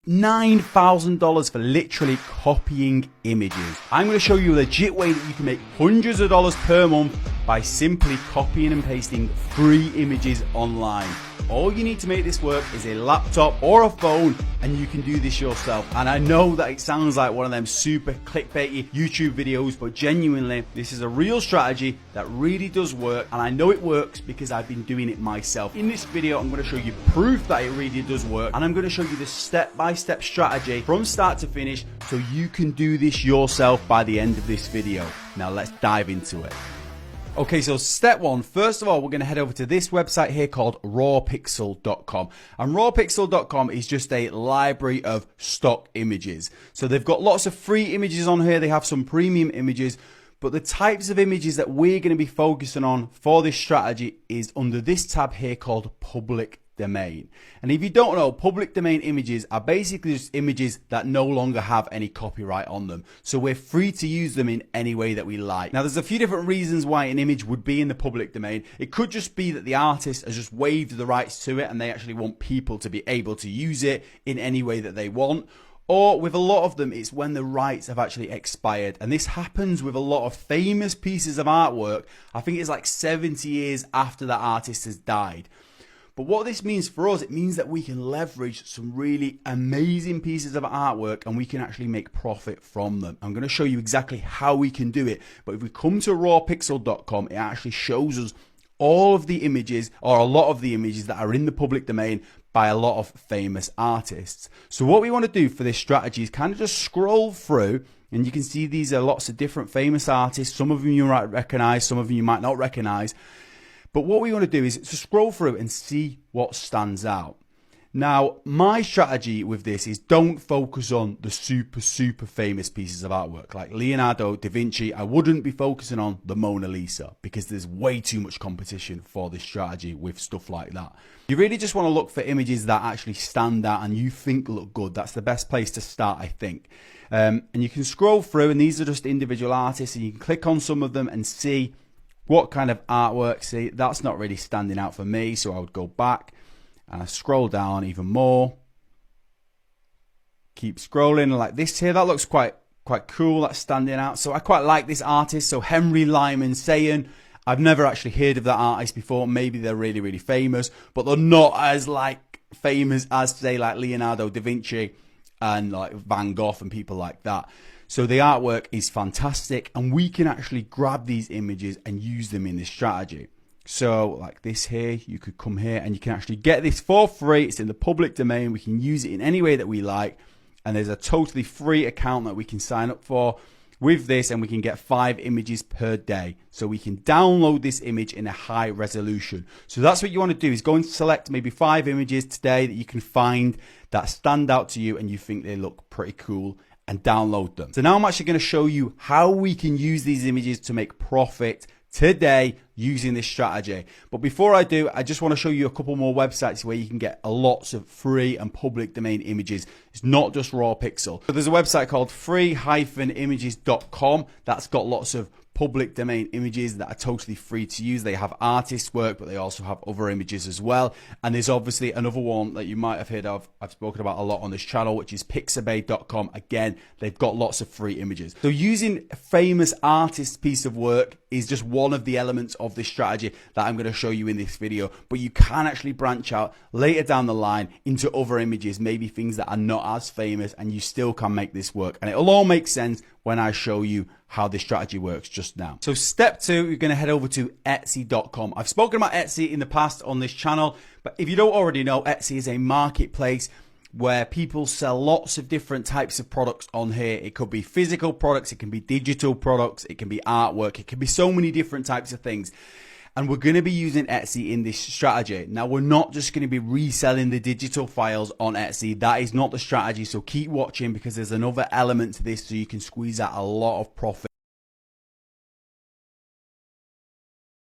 $9,000 for literally copying images. I'm going to show you a legit way that you can make hundreds of dollars per month by simply copying and pasting free images online. All you need to make this work is a laptop or a phone, and you can do this yourself. And I know that it sounds like one of them super clickbaity YouTube videos, but genuinely, this is a real strategy that really does work, and I know it works because I've been doing it myself. In this video, I'm going to show you proof that it really does work, and I'm going to show you the step-by-step strategy from start to finish so you can do this yourself by the end of this video. Now let's dive into it. Okay, so step one, first of all, we're going to head over to this website here called rawpixel.com. And rawpixel.com is just a library of stock images. So they've got lots of free images on here. They have some premium images. But the types of images that we're going to be focusing on for this strategy is under this tab here called public domain. And if you don't know, public domain images are basically just images that no longer have any copyright on them. So we're free to use them in any way that we like. Now there's a few different reasons why an image would be in the public domain. It could just be that the artist has just waived the rights to it and they actually want people to be able to use it in any way that they want. Or with a lot of them, it's when the rights have actually expired. And this happens with a lot of famous pieces of artwork. I think it's like 70 years after the artist has died. But what this means for us, it means that we can leverage some really amazing pieces of artwork and we can actually make profit from them. I'm going to show you exactly how we can do it. But if we come to rawpixel.com, it actually shows us all of the images, or a lot of the images that are in the public domain by a lot of famous artists. So what we want to do for this strategy is kind of just scroll through, and you can see these are lots of different famous artists. Some of them you might recognize, some of them you might not recognize. But what we want to do is to scroll through and see what stands out. Now, my strategy with this is don't focus on the super famous pieces of artwork like Leonardo da Vinci. I wouldn't be focusing on the Mona Lisa because there's way too much competition for this strategy with stuff like that. You really just want to look for images that actually stand out and you think look good. That's the best place to start, I think. And you can scroll through, and these are just individual artists, and you can click on some of them and see what kind of artwork. See, that's not really standing out for me, so I would go back and I scroll down even more. Keep scrolling like this here. That looks quite cool. That's standing out. So I quite like this artist. So Henry Lyman Sayin. I've never actually heard of that artist before. Maybe they're really famous, but they're not as like famous as say like Leonardo da Vinci and like Van Gogh and people like that. So the artwork is fantastic, and we can actually grab these images and use them in this strategy. So like this here, you could come here and you can actually get this for free. It's in the public domain. We can use it in any way that we like. And there's a totally free account that we can sign up for with this, and we can get 5 images per day. So we can download this image in a high resolution. So that's what you want to do, is go and select maybe 5 images today that you can find that stand out to you and you think they look pretty cool, and download them. So now I'm actually going to show you how we can use these images to make profit today using this strategy. But before I do, I just want to show you a couple more websites where you can get lots of free and public domain images. It's not just raw pixel. So there's a website called free-images.com that's got lots of public domain images that are totally free to use. They have artist work, but they also have other images as well. And there's obviously another one that you might have heard of, I've spoken about a lot on this channel, which is pixabay.com. Again, they've got lots of free images. So using a famous artist's piece of work is just one of the elements of this strategy that I'm going to show you in this video. But you can actually branch out later down the line into other images, maybe things that are not as famous, and you still can make this work. And it'll all make sense when I show you how this strategy works just now. So step 2, you're going to head over to Etsy.com. I've spoken about Etsy in the past on this channel, but if you don't already know, Etsy is a marketplace where people sell lots of different types of products on here. It could be physical products, it can be digital products, it can be artwork, it can be so many different types of things. And we're going to be using Etsy in this strategy. Now, we're not just going to be reselling the digital files on Etsy. That is not the strategy. So keep watching, because there's another element to this so you can squeeze out a lot of profit